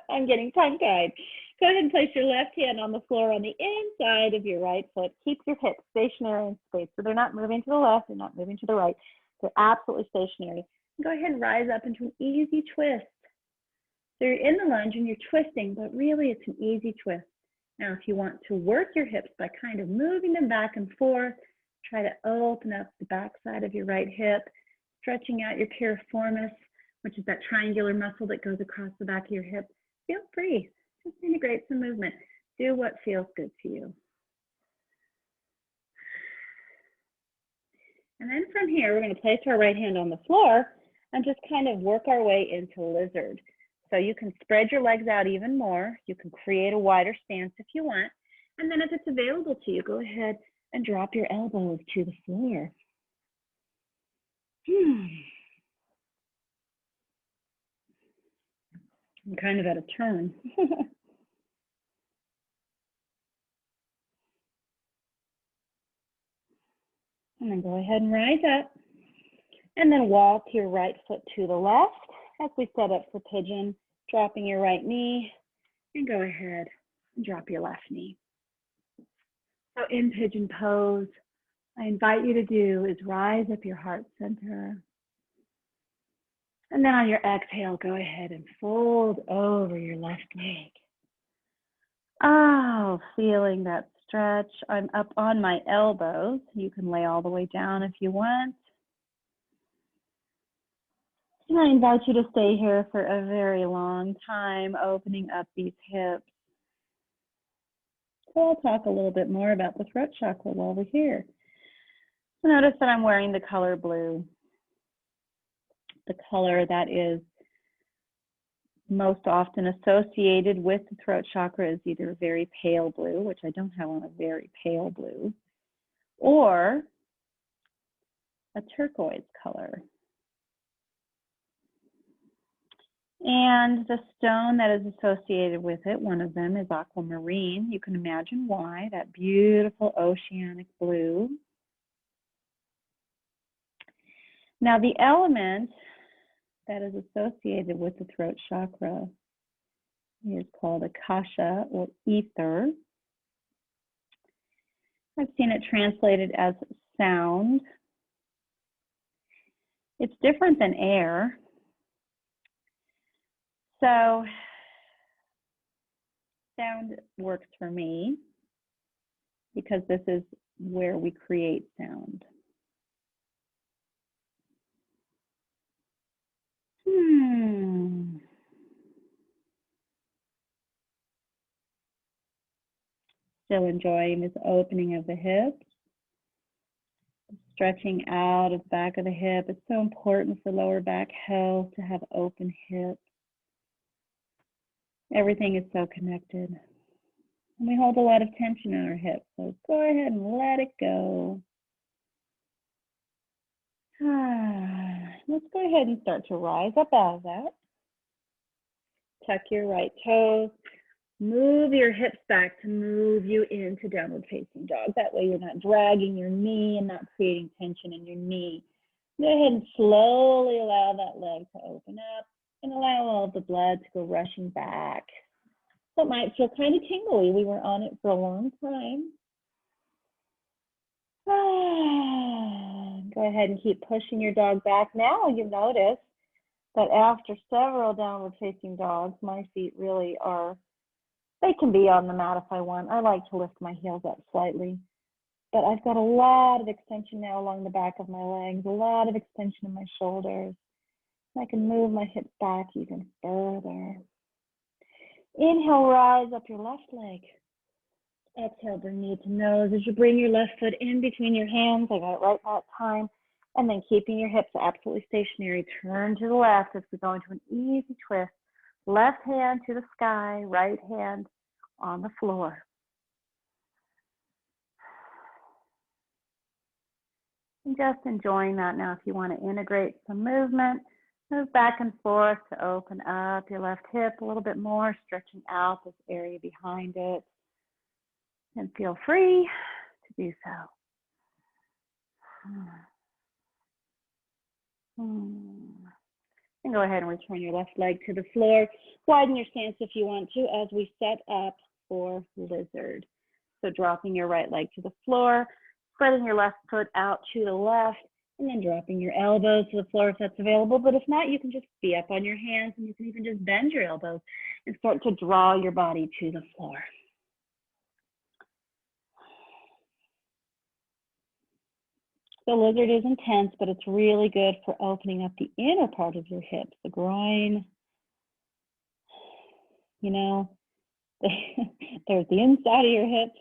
Speaker 2: I'm getting tongue-tied. Go ahead and place your left hand on the floor on the inside of your right foot. Keep your hips stationary in space. So they're not moving to the left, they're not moving to the right. They're absolutely stationary. Go ahead and rise up into an easy twist. So you're in the lunge and you're twisting, but really it's an easy twist. Now, if you want to work your hips by kind of moving them back and forth, try to open up the back side of your right hip, stretching out your piriformis, which is that triangular muscle that goes across the back of your hip. Feel free. Just integrate some movement. Do what feels good to you. And then from here, we're going to place our right hand on the floor and just kind of work our way into lizard. So you can spread your legs out even more. You can create a wider stance if you want. And then if it's available to you, go ahead and drop your elbows to the floor. I'm kind of at a turn. And then go ahead and rise up. And then walk your right foot to the left as we set up for pigeon, dropping your right knee. And go ahead and drop your left knee. So in pigeon pose, I invite you to do is rise up your heart center. And then on your exhale, go ahead and fold over your left leg. Oh, feeling that stretch. I'm up on my elbows. You can lay all the way down if you want. And I invite you to stay here for a very long time, opening up these hips. So I'll talk a little bit more about the throat chakra while we're here. So notice that I'm wearing the color blue. The color that is most often associated with the throat chakra is either very pale blue, which I don't have on a very pale blue, or a turquoise color. And the stone that is associated with it, one of them is aquamarine. You can imagine why, that beautiful oceanic blue. Now the element that is associated with the throat chakra is called akasha or ether. I've seen it translated as sound. It's different than air. So sound works for me because this is where we create sound. Still enjoying this opening of the hips, stretching out of the back of the hip. It's so important for lower back health to have open hips. Everything is so connected. And we hold a lot of tension in our hips, so go ahead and let it go. Let's go ahead and start to rise up out of that. Tuck your right toes. Move your hips back to move you into downward facing dog. That way you're not dragging your knee and not creating tension in your knee. Go ahead and slowly allow that leg to open up and allow all of the blood to go rushing back. So it might feel kind of tingly. We were on it for a long time. Go ahead and keep pushing your dog back. Now you notice that after several downward facing dogs, my feet really are, they can be on the mat if I want. I like to lift my heels up slightly. But I've got a lot of extension now along the back of my legs, a lot of extension in my shoulders. I can move my hips back even further. Inhale, rise up your left leg. Exhale, bring knee to nose. As you bring your left foot in between your hands, I got it right that time. And then keeping your hips absolutely stationary, turn to the left as we go into an easy twist. Left hand to the sky, right hand on the floor. And just enjoying that now. If you want to integrate some movement, move back and forth to open up your left hip a little bit more, stretching out this area behind it. And feel free to do so. And go ahead and return your left leg to the floor. Widen your stance if you want to as we set up for lizard. So dropping your right leg to the floor, spreading your left foot out to the left, and then dropping your elbows to the floor if that's available. But if not, you can just be up on your hands, and you can even just bend your elbows and start to draw your body to the floor. The lizard is intense, but it's really good for opening up the inner part of your hips, the groin. You know, there's the inside of your hips,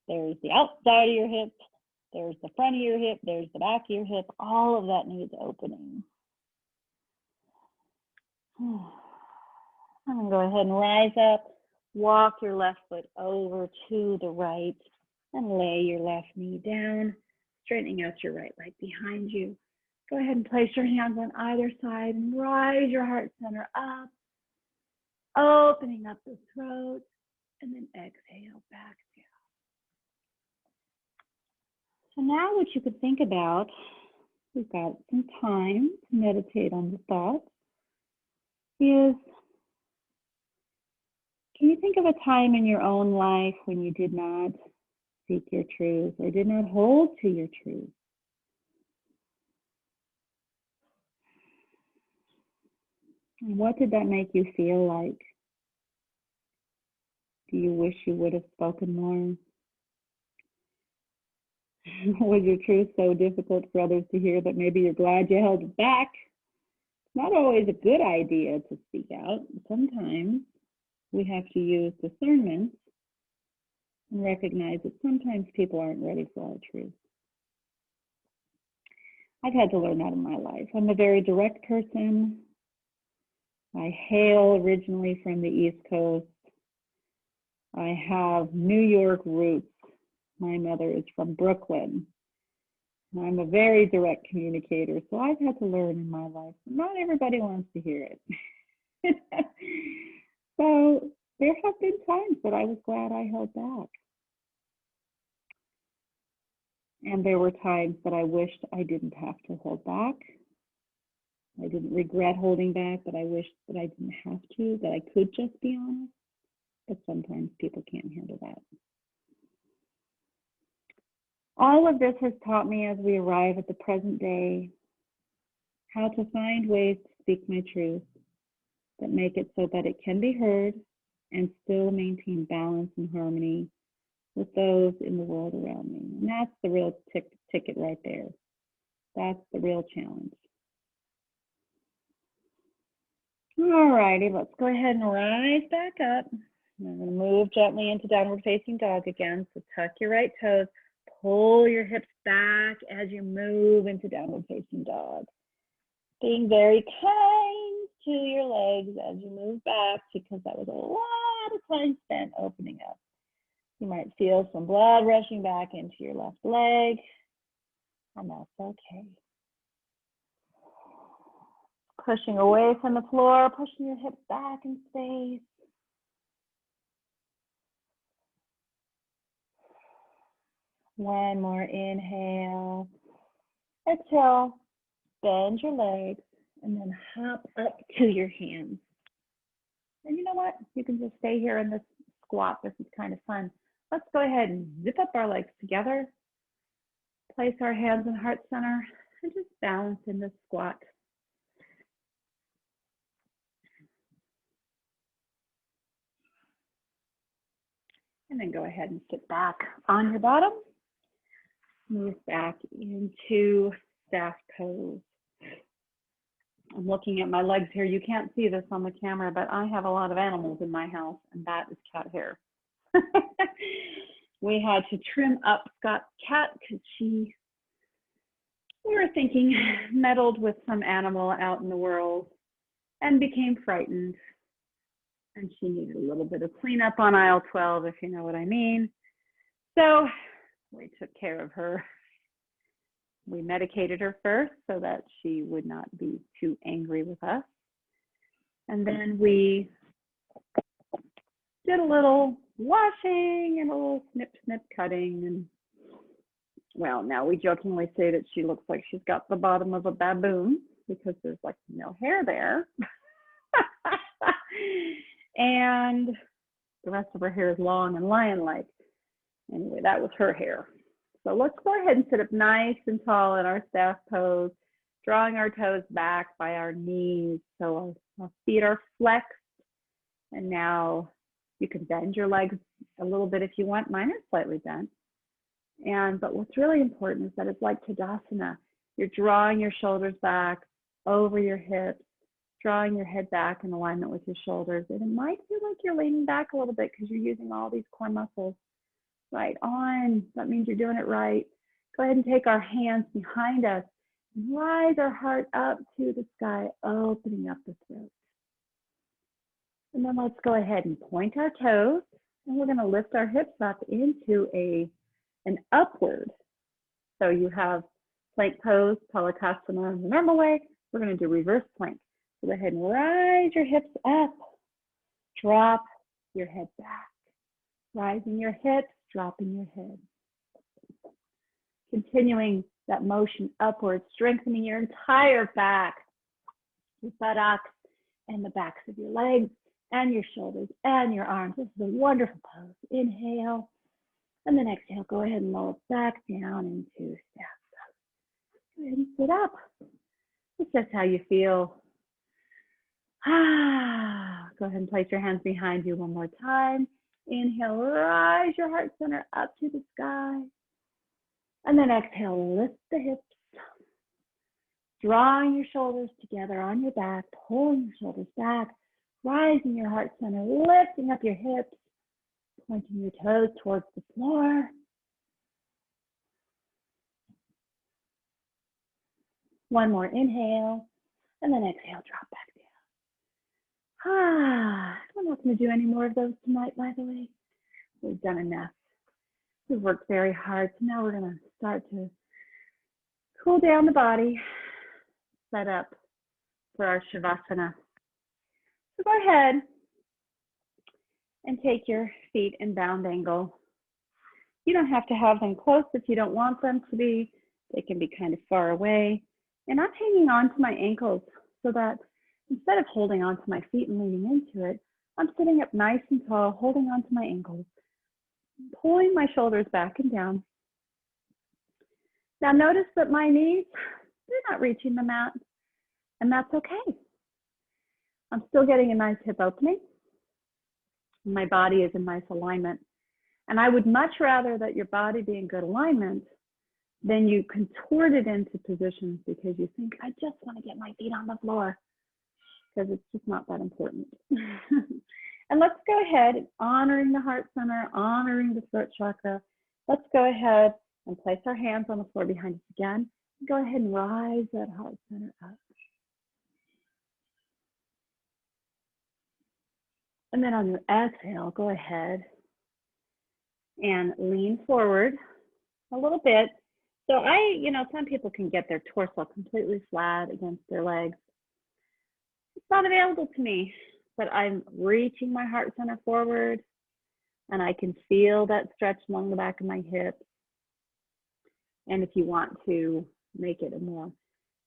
Speaker 2: there's the outside of your hips, there's the front of your hip, there's the back of your hip. All of that needs opening. I'm going to go ahead and rise up, walk your left foot over to the right, and lay your left knee down, straightening out your right leg behind you. Go ahead and place your hands on either side and rise your heart center up, opening up the throat, and then exhale back down. So now what you could think about, we've got some time to meditate on the thoughts, is can you think of a time in your own life when you did not seek your truth or did not hold to your truth? And what did that make you feel like? Do you wish you would have spoken more? Was your truth so difficult for others to hear that maybe you're glad you held it back? It's not always a good idea to speak out. Sometimes we have to use discernment and recognize that sometimes people aren't ready for our truth. I've had to learn that in my life. I'm a very direct person. I hail originally from the East Coast. I have New York roots. My mother is from Brooklyn. I'm a very direct communicator, so I've had to learn in my life. Not everybody wants to hear it. So there have been times that I was glad I held back. And there were times that I wished I didn't have to hold back. I didn't regret holding back, but I wished that I didn't have to, that I could just be honest. But sometimes people can't handle that. All of this has taught me as we arrive at the present day how to find ways to speak my truth that make it so that it can be heard and still maintain balance and harmony with those in the world around me. And that's the real ticket right there. That's the real challenge. All righty, let's go ahead and rise back up. We're going to move gently into downward facing dog again. So tuck your right toes, pull your hips back as you move into downward facing dog. Being very kind to your legs as you move back, because that was a lot of time spent opening up. You might feel some blood rushing back into your left leg, and that's okay. Pushing away from the floor, pushing your hips back in space. One more inhale. Exhale, bend your legs, and then hop up to your hands. And you know what? You can just stay here in this squat. This is kind of fun. Let's go ahead and zip up our legs together. Place our hands in heart center and just balance in this squat. And then go ahead and sit back on your bottom. Move back into staff pose. I'm looking at my legs here. You can't see this on the camera, but I have a lot of animals in my house, and that is cat hair. We had to trim up Scott's cat because we were thinking, meddled with some animal out in the world and became frightened. And she needed a little bit of cleanup on aisle 12, if you know what I mean. So we took care of her.
Speaker 1: We medicated her first so that she would not be too angry with us. And then we did a little washing and a little snip, snip cutting. And well, now we jokingly say that she looks like she's got the bottom of a baboon because there's like no hair there. And the rest of her hair is long and lion-like. Anyway, that was her hair. So let's go ahead and sit up nice and tall in our staff pose, drawing our toes back by our knees. So our feet are flexed. And now you can bend your legs a little bit if you want. Mine are slightly bent. But what's really important is that it's like Tadasana. You're drawing your shoulders back over your hips, drawing your head back in alignment with your shoulders. And it might feel like you're leaning back a little bit because you're using all these core muscles. Right on. That means you're doing it right. Go ahead and take our hands behind us. Rise our heart up to the sky, opening up the throat. And then let's go ahead and point our toes. And we're going to lift our hips up into an upward. So you have plank pose, Sukhasana the normal way. We're going to do reverse plank. So go ahead and rise your hips up. Drop your head back. Rising your hips, dropping your head. Continuing that motion upward, strengthening your entire back, your buttocks, and the backs of your legs, and your shoulders, and your arms. This is a wonderful pose. Inhale, and then exhale. Go ahead and roll it back down into staff pose. Go ahead and sit up. It's just how you feel. Go ahead and place your hands behind you one more time. Inhale, rise your heart center up to the sky. And then exhale, lift the hips. Drawing your shoulders together on your back, pulling your shoulders back, rising your heart center, lifting up your hips, pointing your toes towards the floor. One more inhale, and then exhale, drop back down. I'm not going to do any more of those tonight, by the way. We've done enough. We've worked very hard, so now we're going to start to cool down the body, set up for our Shavasana. So go ahead and take your feet in bound angle. You don't have to have them close if you don't want them to be. They can be kind of far away. And I'm hanging on to my ankles so that instead of holding onto my feet and leaning into it, I'm sitting up nice and tall, holding onto my ankles, pulling my shoulders back and down. Now notice that my knees, they're not reaching the mat, and that's okay. I'm still getting a nice hip opening. My body is in nice alignment. And I would much rather that your body be in good alignment than you contort it into positions because you think, I just want to get my feet on the floor, because it's just not that important. And let's go ahead, honoring the heart center, honoring the throat chakra. Let's go ahead and place our hands on the floor behind us again. Go ahead and rise that heart center up. And then on your exhale, go ahead and lean forward a little bit. So some people can get their torso completely flat against their legs. It's not available to me, but I'm reaching my heart center forward, and I can feel that stretch along the back of my hips. And if you want to make it a more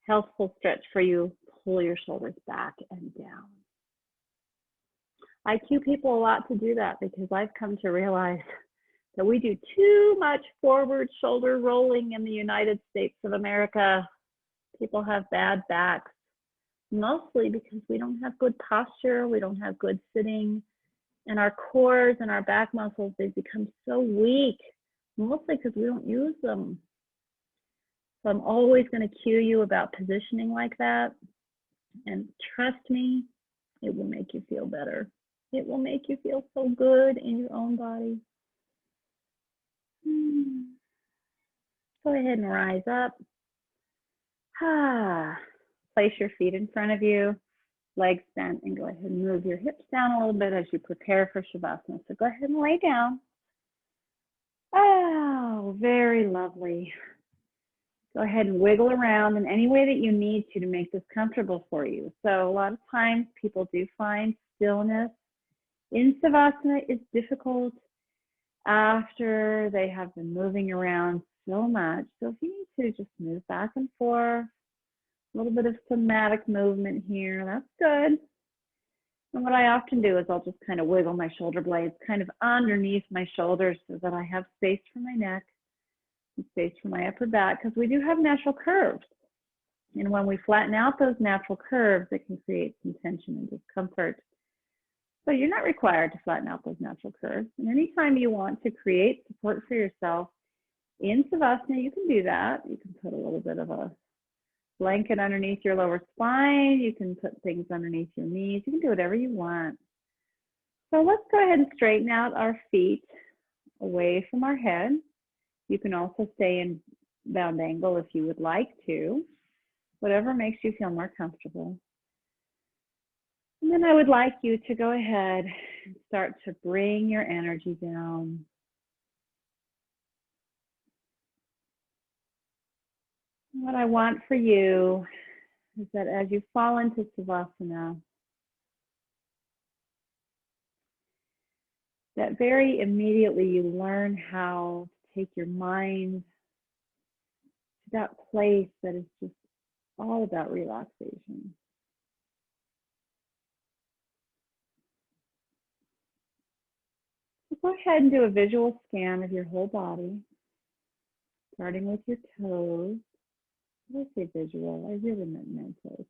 Speaker 1: healthful stretch for you, pull your shoulders back and down. I cue people a lot to do that because I've come to realize that we do too much forward shoulder rolling in the United States of America. People have bad backs, mostly because we don't have good posture, we don't have good sitting, and our cores and our back muscles, they've become so weak, mostly because we don't use them. So I'm always going to cue you about positioning like that, and trust me, it will make you feel better. It will make you feel so good in your own body. Go ahead and rise up. Place your feet in front of you, legs bent, and go ahead and move your hips down a little bit as you prepare for Shavasana. So go ahead and lay down. Oh, very lovely. Go ahead and wiggle around in any way that you need to make this comfortable for you. So a lot of times people do find stillness in Savasana is difficult after they have been moving around so much. So if you need to just move back and forth, a little bit of somatic movement here, that's good. And what I often do is I'll just kind of wiggle my shoulder blades kind of underneath my shoulders so that I have space for my neck and space for my upper back, because we do have natural curves. And when we flatten out those natural curves, it can create some tension and discomfort. So you're not required to flatten out those natural curves. And anytime you want to create support for yourself in Savasana, you can do that. You can put a little bit of a blanket underneath your lower spine. You can put things underneath your knees. You can do whatever you want. So let's go ahead and straighten out our feet away from our head. You can also stay in bound angle if you would like to, whatever makes you feel more comfortable. And then I would like you to go ahead and start to bring your energy down. What I want for you is that as you fall into Savasana, that very immediately you learn how to take your mind to that place that is just all about relaxation. So go ahead and do a visual scan of your whole body, starting with your toes. Did I say visual? I really meant mental.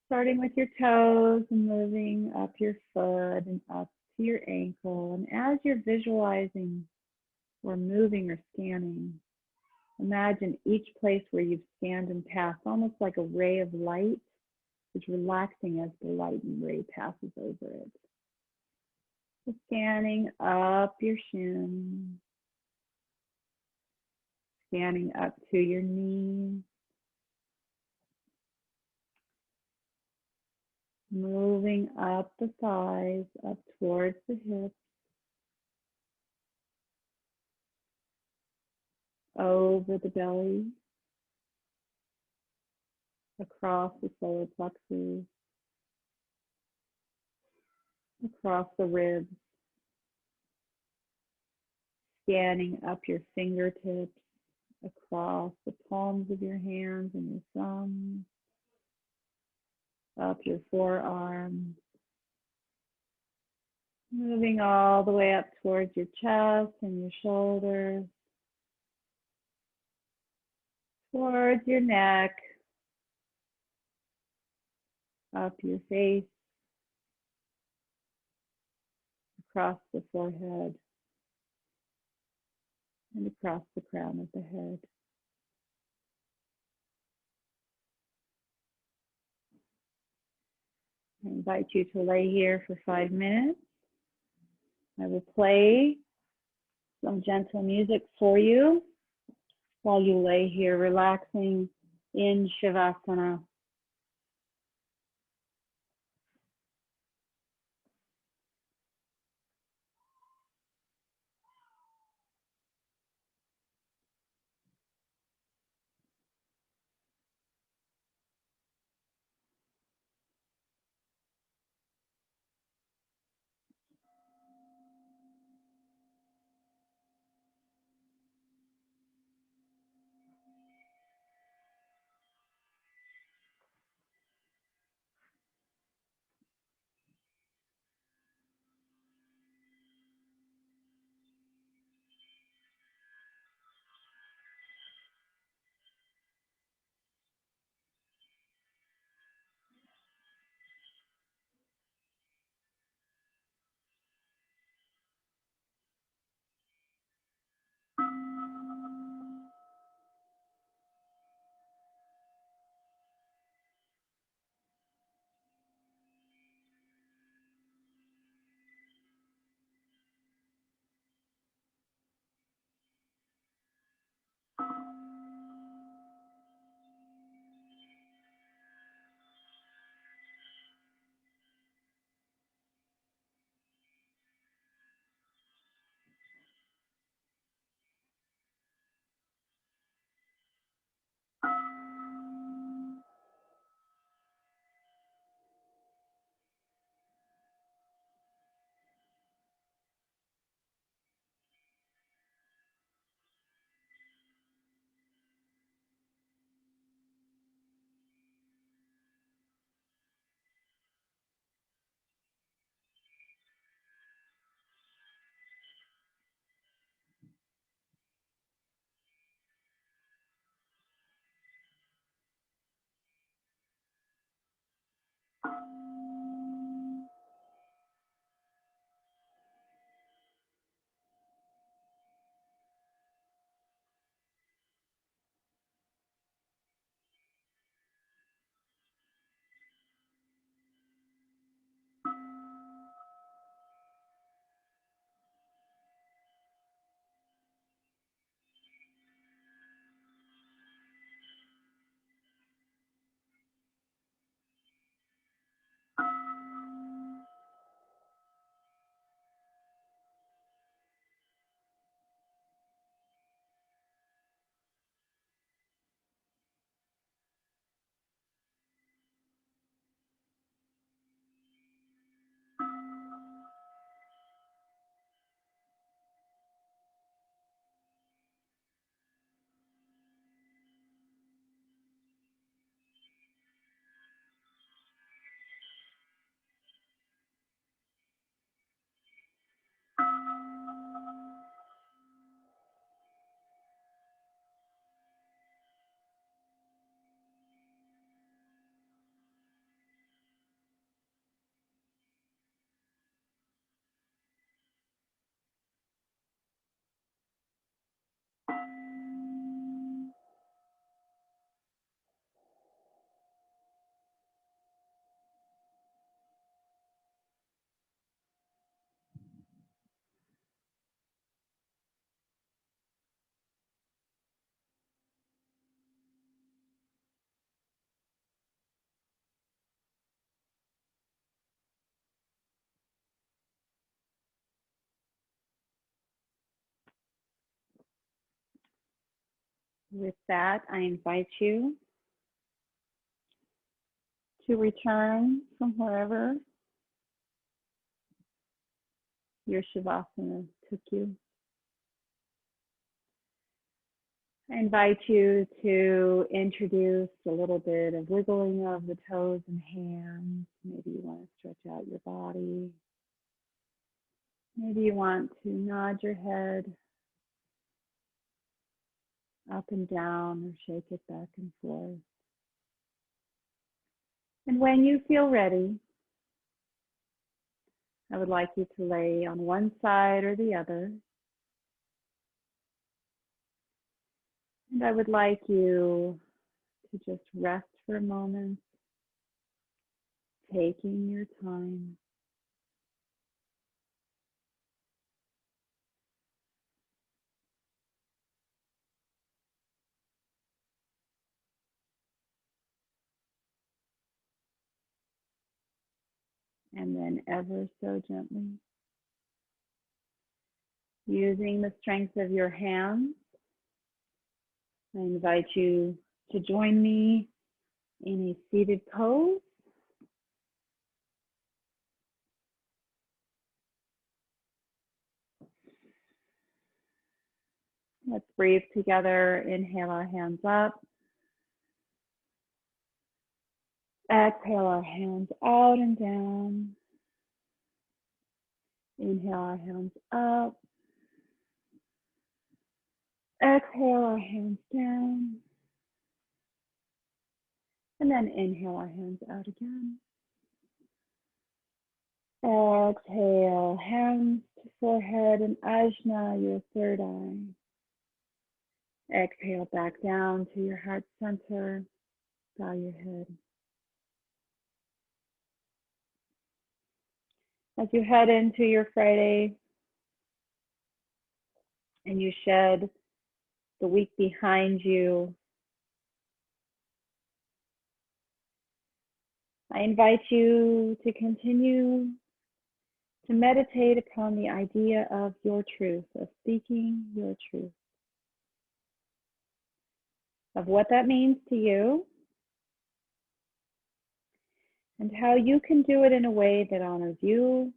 Speaker 1: Starting with your toes and moving up your foot and up to your ankle. And as you're visualizing or moving or scanning, imagine each place where you've scanned and passed, almost like a ray of light, is relaxing as the light and ray passes over it. So scanning up your shin, scanning up to your knees, moving up the thighs, up towards the hips, over the belly, across the solar plexus, across the ribs, scanning up your fingertips, across the palms of your hands and your thumbs, up your forearms, moving all the way up towards your chest and your shoulders, towards your neck, up your face, across the forehead, and across the crown of the head. I invite you to lay here for 5 minutes. I will play some gentle music for you while you lay here relaxing in Shavasana. With that, I invite you to return from wherever your Shavasana took you. I invite you to introduce a little bit of wiggling of the toes and hands. Maybe you want to stretch out your body. Maybe you want to nod your head up and down or shake it back and forth. And when you feel ready, I would like you to lay on one side or the other. And I would like you to just rest for a moment, taking your time. And then ever so gently, using the strength of your hands, I invite you to join me in a seated pose. Let's breathe together. Inhale our hands up. Exhale our hands out and down. Inhale our hands up. Exhale our hands down. And then inhale our hands out again. Exhale, hands to forehead and ajna, your third eye. Exhale back down to your heart center. Bow your head. As you head into your Friday and you shed the week behind you, I invite you to continue to meditate upon the idea of your truth, of speaking your truth, of what that means to you, and how you can do it in a way that honors you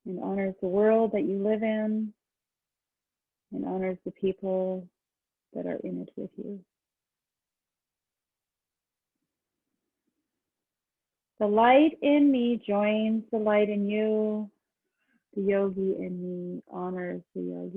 Speaker 1: and honors the world that you live in and honors the people that are in it with you. The light in me joins the light in you. The yogi in me honors the yogi